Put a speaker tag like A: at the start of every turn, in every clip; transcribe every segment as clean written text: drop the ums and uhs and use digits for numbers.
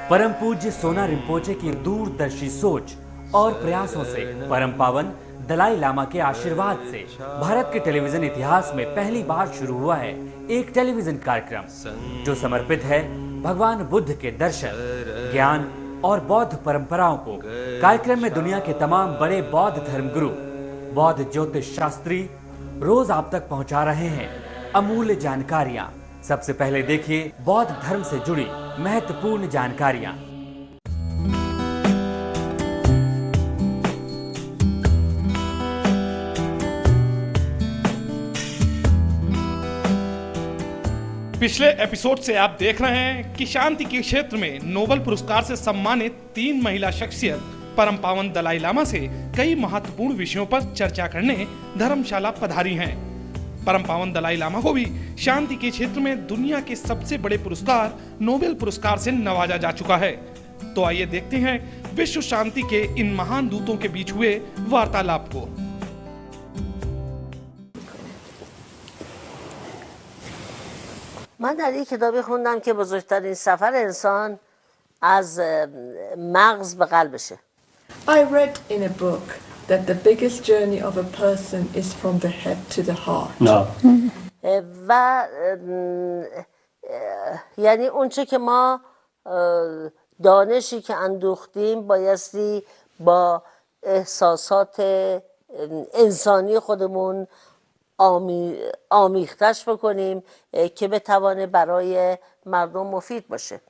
A: परम पूज्य सोना रिम्पोचे की दूरदर्शी सोच और प्रयासों से परम पावन दलाई लामा के आशीर्वाद से भारत के टेलीविजन इतिहास में पहली बार शुरू हुआ है एक टेलीविजन कार्यक्रम जो समर्पित है भगवान बुद्ध के दर्शन, ज्ञान और बौद्ध परंपराओं को। कार्यक्रम में दुनिया के तमाम बड़े बौद्ध धर्मगुरु, बौद्ध ज्योतिष शास्त्री रोज आप तक पहुंचा रहे हैं अमूल्य जानकारियां। सबसे पहले देखिए बौद्ध धर्म से जुड़ी महत्वपूर्ण जानकारियां।
B: पिछले एपिसोड से आप देख रहे हैं कि शांति के क्षेत्र में नोबेल पुरस्कार से सम्मानित 3 महिला शख्सियत परम पावन दलाई लामा से कई महत्वपूर्ण विषयों पर चर्चा करने धर्मशाला पधारी हैं। परम पावन दलाई लामा को भी शांति के क्षेत्र में दुनिया के सबसे बड़े पुरस्कार नोबेल पुरस्कार से नवाजा जा चुका है। तो आइए देखते हैं विश्व शांति के इन महान दूतों के बीच हुए वार्तालाप को।
C: من در یک کتابی خوندم که بزرگترین سفر انسان از مغز به قلبشه.
D: I read in a book that the biggest journey of a person is from the head to the heart.
E: No.
C: و یعنی اونچه که ما دانشی که اندوختیم بایستی با احساسات انسانی خودمون آمیختش بکنیم که بتوانه برای مردم مفید باشه.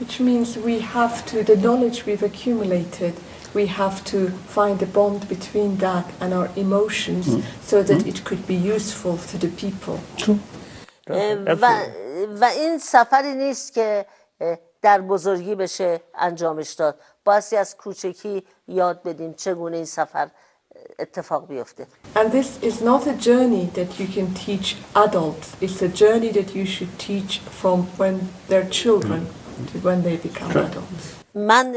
D: Which means we have to, the knowledge we've accumulated, we have to find a bond between that and our emotions so that it could be useful to the people.
C: و این سفری نیست که در بزرگی بشه انجامش داد. بایستی از کوچکی یاد بدیم چگونه این سفر اتفاق بیفته.
D: And this is not a journey that you can teach adults. It's a journey that you should teach from when they're children to when they become adults.
C: من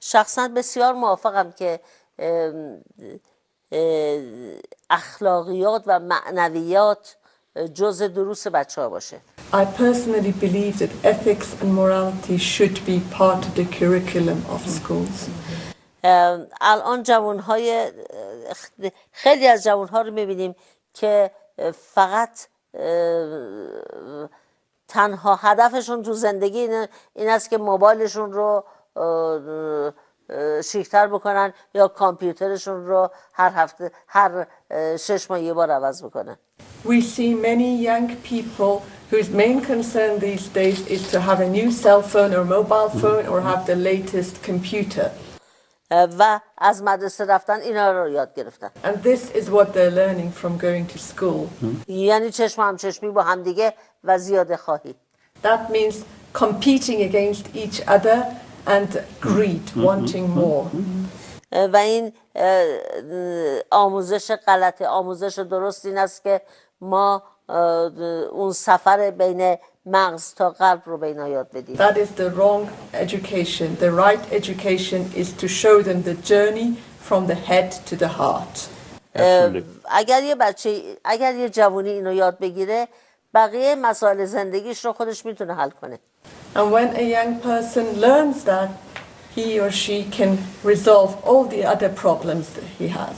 C: شخصا بسیار موافقم که اخلاقیات و معنویات جزء دروس بچه‌ها باشه.
D: I personally believe that ethics and morality should be part of the curriculum of schools.
C: الان جوانهای خیلی از جوانها رو میبینیم که فقط تنها هدفشون تو زندگی این است که موبایلشون رو شیک‌تر بکنن یا کامپیوترشون رو هر 6 ماه یه بار عوض بکنن.
D: We see many young people whose main concern these days is to have a new cell phone or mobile phone or have the latest computer.
C: و از مدرسه رفتن اینا رو یاد گرفتن.
D: And this is what they're learning from going to school.
C: یعنی چشم هم چشمی با هم دیگه و زیاده خواهی.
D: That means competing against each other and greed, wanting more.
C: و این آموزش غلطه. آموزش درست این است که ما اون سفر بین مغز تا قلب رو به اینا یاد بدیم.
D: That is the wrong education. The right education is to show them the journey from the head to the heart.
C: اگر یه جوونی اینو یاد بگیره بقیه مسائل زندگیش رو خودش میتونه حل کنه.
D: And when a young person learns that, he or she can resolve all the other problems that he has.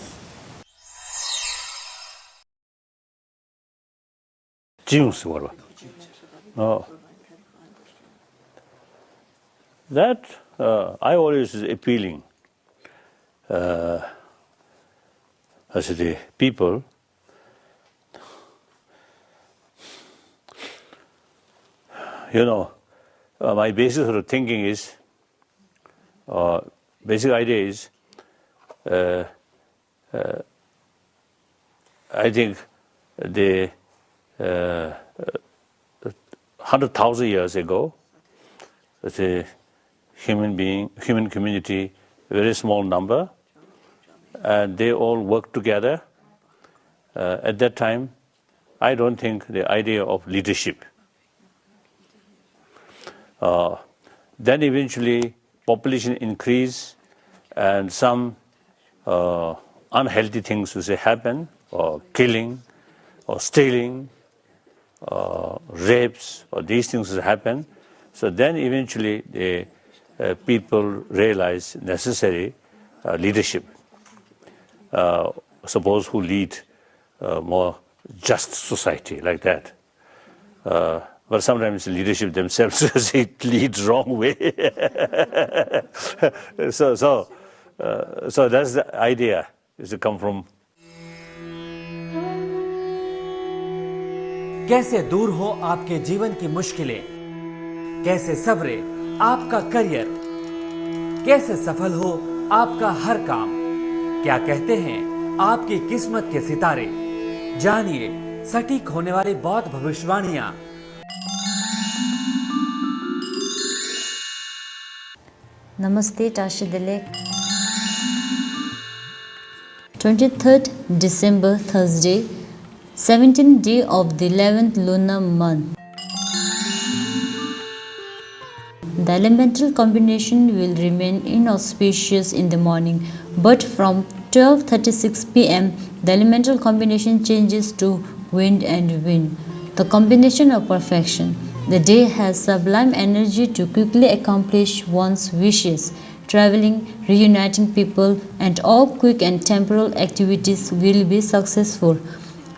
E: Jews were. Oh. That I always is appealing as the people. You know, my basis of thinking is, basic idea is, I think the 100,000 years ago, the human community, very small number, and they all worked together. At that time, I don't think the idea of leadership. Then eventually population increase and some unhealthy things will happen, or killing, or stealing, rapes, or these things will happen. So then eventually the people realize necessary leadership. Suppose who lead more just society like that. But sometimes leadership themselves it leads wrong way. so that's the idea, is to come from.
A: कैसे दूर हो आपके जीवन की मुश्किलें, कैसे सवरे आपका career, कैसे सफल हो आपका हर काम, क्या कहते हैं आपकी किस्मत के सितारे, जानिए सटीक होने वाली बौद्ध भविष्यवाणियां।
F: Namaste Tashidele. 23rd December, Thursday, 17th day of the 11th lunar month. The elemental combination will remain inauspicious in the morning, but from 12:36 p.m. the elemental combination changes to wind and wind, the combination of perfection. The day has sublime energy to quickly accomplish one's wishes. Traveling, reuniting people, and all quick and temporal activities will be successful.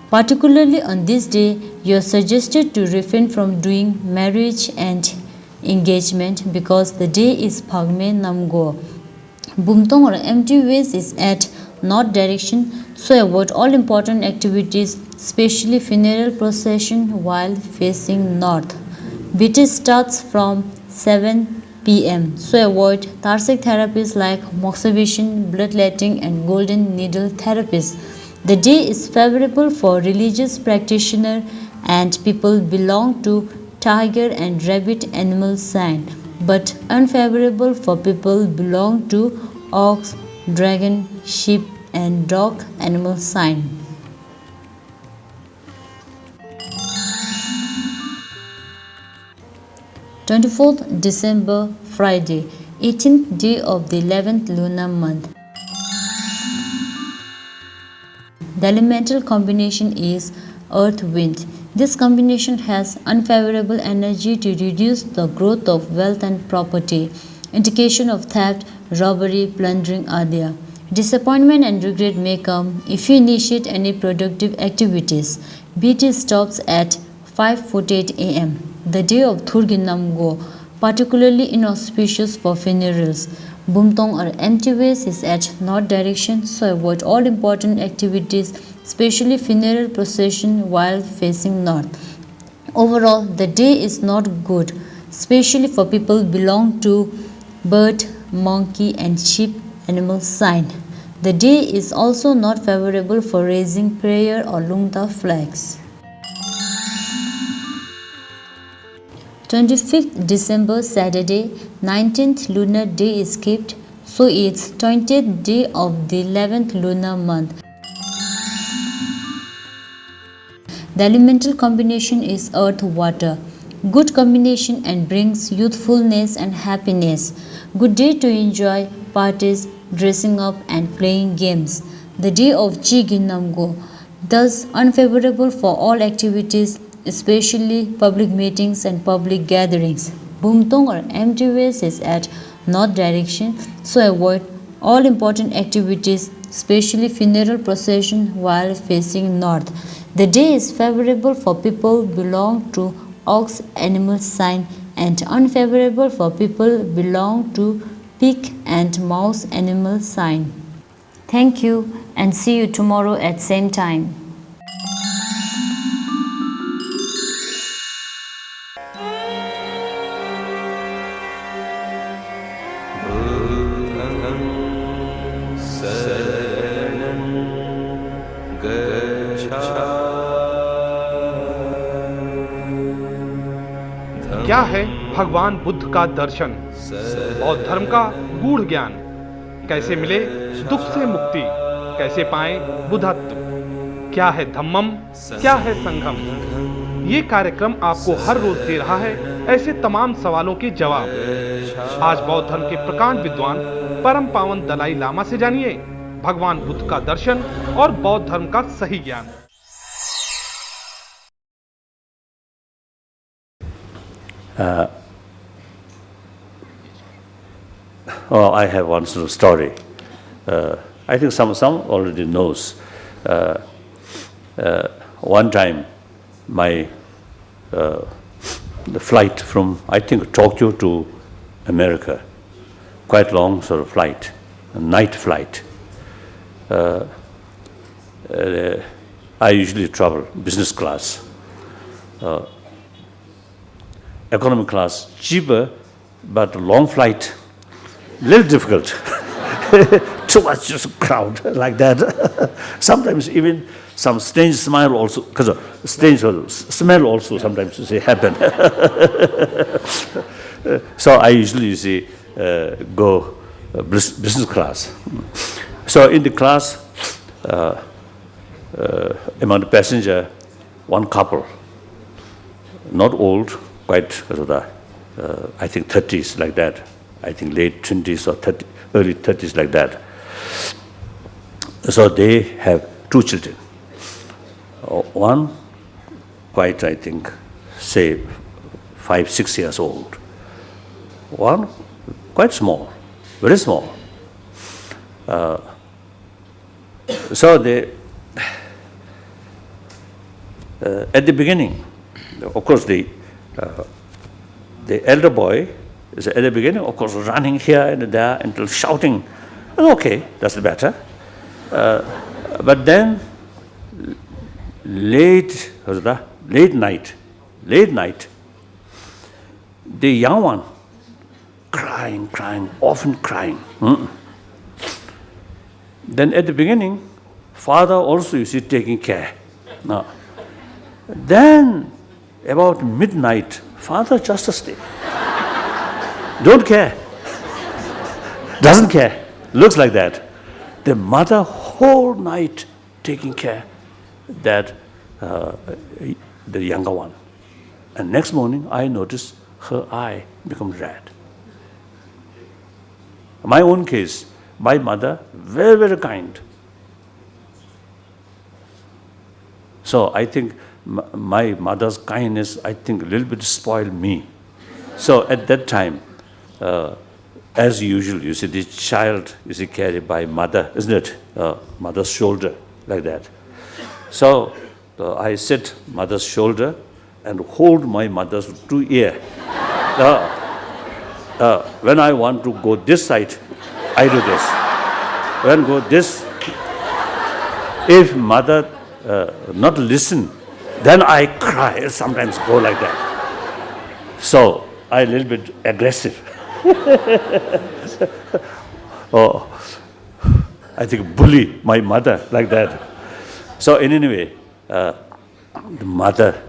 F: Particularly on this day, you are suggested to refrain from doing marriage and engagement because the day is Phagme Namgo. Bumtong or empty ways is at north direction, so avoid all important activities, especially funeral procession while facing north. BT starts from 7 p.m. so avoid thoracic therapies like moxibustion, bloodletting and golden needle therapies. The day is favorable for religious practitioners and people belong to tiger and rabbit animal sign, but unfavorable for people belong to ox, dragon, sheep and dog animal sign. Twenty-fourth December, Friday, 18th day of the 11th lunar month. The elemental combination is earth-wind. This combination has unfavorable energy to reduce the growth of wealth and property, indication of theft, robbery, plundering, adya. Disappointment and regret may come if you initiate any productive activities. BT stops at 5:48 a.m. The day of Thurginamgo, particularly inauspicious for funerals. Bumtong or empty ways is at north direction, so avoid all important activities, especially funeral procession while facing north. Overall, the day is not good, especially for people belong to bird, monkey and sheep animal sign. The day is also not favorable for raising prayer or lungta flags. 25th December, Saturday, 19th lunar day is skipped, so it's 20th day of the 11th lunar month. The elemental combination is earth-water. Good combination and brings youthfulness and happiness. Good day to enjoy parties, dressing up and playing games. The day of Chiginamgo, thus unfavorable for all activities, especially public meetings and public gatherings. Bumtong or empty ways is at north direction, so avoid all important activities, especially funeral procession while facing north. The day is favorable for people belong to ox animal sign and unfavorable for people belong to pig and mouse animal sign. Thank you and see you tomorrow at same time.
B: क्या है भगवान बुद्ध का दर्शन, बौद्ध धर्म का गूढ़ ज्ञान, कैसे मिले दुख से मुक्ति, कैसे पाए बुद्धत्व, क्या है धम्मम, क्या है संघम। ये कार्यक्रम आपको हर रोज दे रहा है ऐसे तमाम सवालों के जवाब। आज बौद्ध धर्म के प्रकांड विद्वान परम पावन दलाई लामा से जानिए भगवान बुद्ध का दर्शन और बौद्ध धर्म का सही ज्ञान।
E: Oh, I have one sort of story. I think some already knows. One time, the flight from, I think, Tokyo to America, quite long sort of flight, a night flight. I usually travel business class. Economy class, cheaper, but long flight, little difficult. Too much just crowd like that. Sometimes even some strange smile also, because strange smell also sometimes happen. So I usually go business class. So in the class, among the passenger, one couple, not old, quite I think 30s like that. I think late 20s or early 30s like that. So they have 2 children. One quite, I think, say 5, 6 years old. One quite small, very small. So they, at the beginning, of course, the elder boy is at the beginning, of course, running here and there until shouting. Okay, that's better. But then late night, the young one crying, often crying. Then at the beginning, father also, you see, taking care. Now, then about midnight, father just stay. Don't care. Doesn't care. Looks like that. The mother whole night taking care that the younger one. And next morning, I noticed her eye become red. My own case, my mother, very, very kind. So I think my mother's kindness, I think, a little bit spoiled me. So at that time, as usual, you see, the child is carried by mother, isn't it? Mother's shoulder, like that. So I sit mother's shoulder and hold my mother's 2 ear. When I want to go this side, I do this. When go this, if mother not listen, then I cry. Sometimes go like that. So I a little bit aggressive. Oh, I think bully my mother like that. So in any way, the mother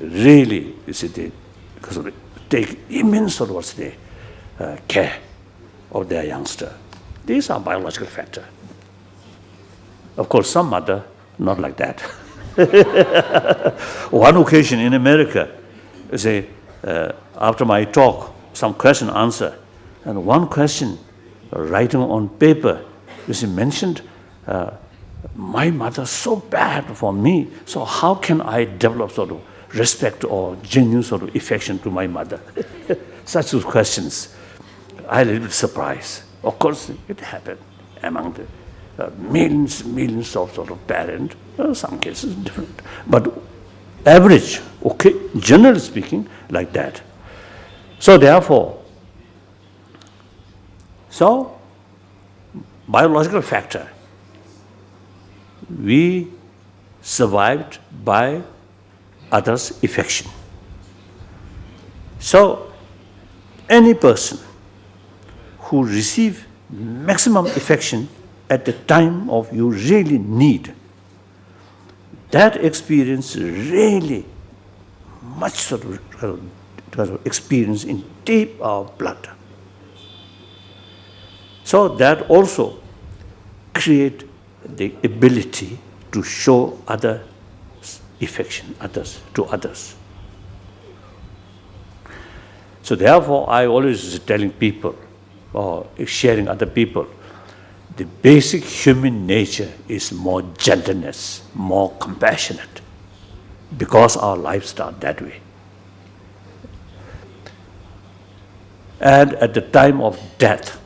E: really, you see, because of take immense sort of care of their youngster. These are biological factors. Of course, some mother not like that. One occasion in America, say, after my talk, some question answer, and one question writing on paper, you see, mentioned, my mother so bad for me, so how can I develop sort of respect or genuine sort of affection to my mother? Such questions. I a little bit surprised. Of course, it happened among the millions of sort of parents. Some cases different, but average, okay, generally speaking, like that. So therefore, biological factor, we survived by others' affection. So any person who receive maximum affection at the time of you really need, that experience really much sort of experience in deep of blood. So that also create the ability to show other affection, to others. So therefore, I always telling people, or sharing other people, the basic human nature is more gentleness, more compassionate, because our lives start that way. And at the time of death,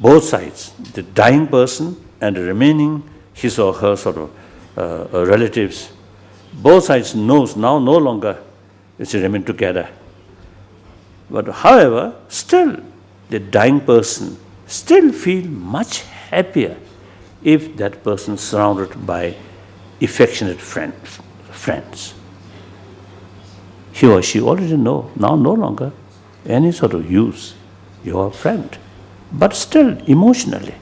E: both sides, the dying person and the remaining his or her sort of relatives, both sides knows now no longer it's remain together. But however, still the dying person still feel much happier if that person is surrounded by affectionate friends. He or she already know, now no longer any sort of use your friend, but still emotionally,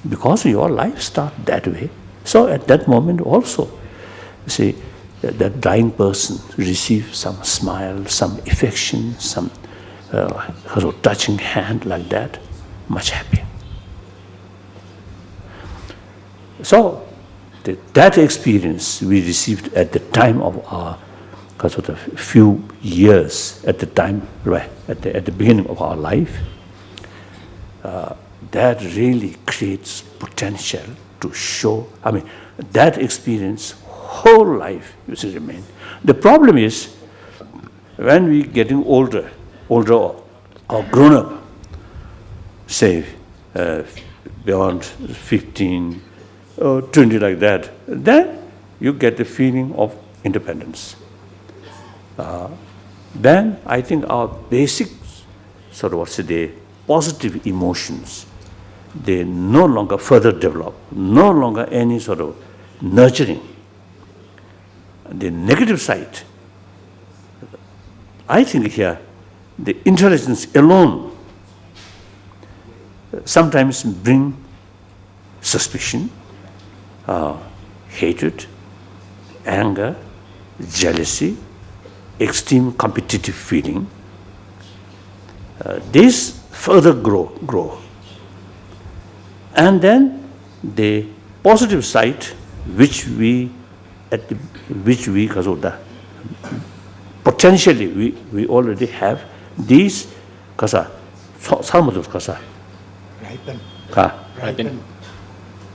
E: because your life starts that way. So at that moment also, you see, that dying person receives some smile, some affection, some sort of touching hand like that, much happy. So that experience we received at the time of our sort of few years at the time, right, at the beginning of our life, that really creates potential to show. I mean, that experience, whole life, you see, remain. The problem is when we getting older or grown up, say beyond 15 or 20 like that, then you get the feeling of independence. Then I think our basic sort of what's the positive emotions, they no longer further develop, no longer any sort of nurturing. The negative side, I think here, the intelligence alone sometimes bring suspicion, hatred, anger, jealousy, extreme competitive feeling. These further grow. And then the positive side, which we because of the potentially we already have these kasa salmadur kasa
G: ripen.
E: Ripen.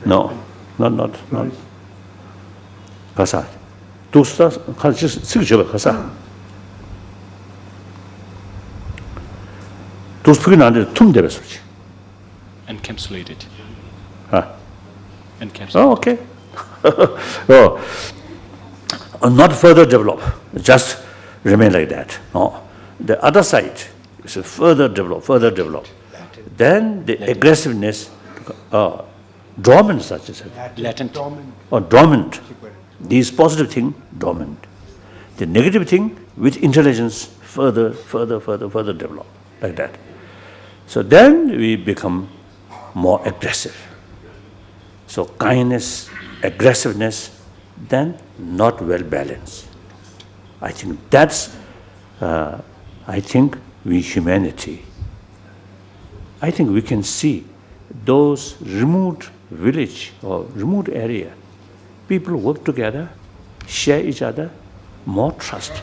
E: No, not kasa. Tusta kasa sigjoba kasa. Tuspugin tum debesuch.
G: Encapsulated. Encapsulated.
E: Oh, okay. Not further develop, just remain like that. No. The other side is further develop. Then the aggressiveness, dormant, such as
G: Latent.
E: Dormant. These positive thing, dormant. The negative thing, with intelligence, further develop, like that. So then we become more aggressive. So kindness, aggressiveness, then not well balanced. I think that's, I think we humanity, I think we can see those remote village or remote area, people work together, share each other, more trust.